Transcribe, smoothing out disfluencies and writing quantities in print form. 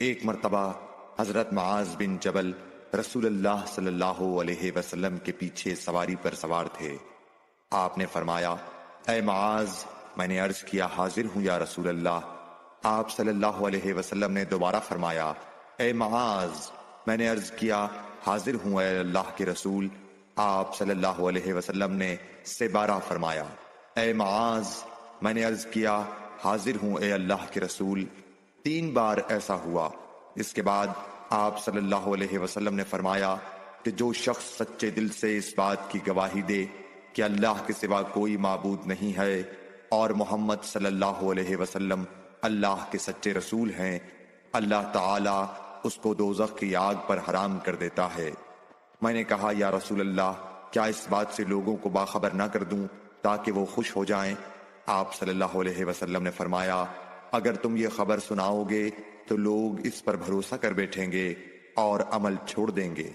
ایک مرتبہ حضرت معاذ بن جبل رسول اللہ صلی اللہ علیہ وسلم کے پیچھے سواری پر سوار تھے۔ آپ نے فرمایا، اے معاذ، میں نے عرض کیا حاضر ہوں یا رسول اللہ۔ آپ صلی اللہ علیہ وسلم نے دوبارہ فرمایا، اے معاذ، میں نے عرض کیا حاضر ہوں اے اللہ کے رسول۔ آپ صلی اللہ علیہ وسلم نے سے بارہ فرمایا، اے معاذ، میں نے عرض کیا حاضر ہوں اے اللہ کے رسول۔ 3 بار ایسا ہوا۔ اس کے بعد آپ صلی اللہ علیہ وسلم نے فرمایا کہ جو شخص سچے دل سے اس بات کی گواہی دے کہ اللہ کے سوا کوئی معبود نہیں ہے اور محمد صلی اللہ علیہ وسلم اللہ کے سچے رسول ہیں، اللہ تعالی اس کو دوزخ کی آگ پر حرام کر دیتا ہے۔ میں نے کہا، یا رسول اللہ، کیا اس بات سے لوگوں کو باخبر نہ کر دوں تاکہ وہ خوش ہو جائیں؟ آپ صلی اللہ علیہ وسلم نے فرمایا، اگر تم یہ خبر سناؤ گے تو لوگ اس پر بھروسہ کر بیٹھیں گے اور عمل چھوڑ دیں گے۔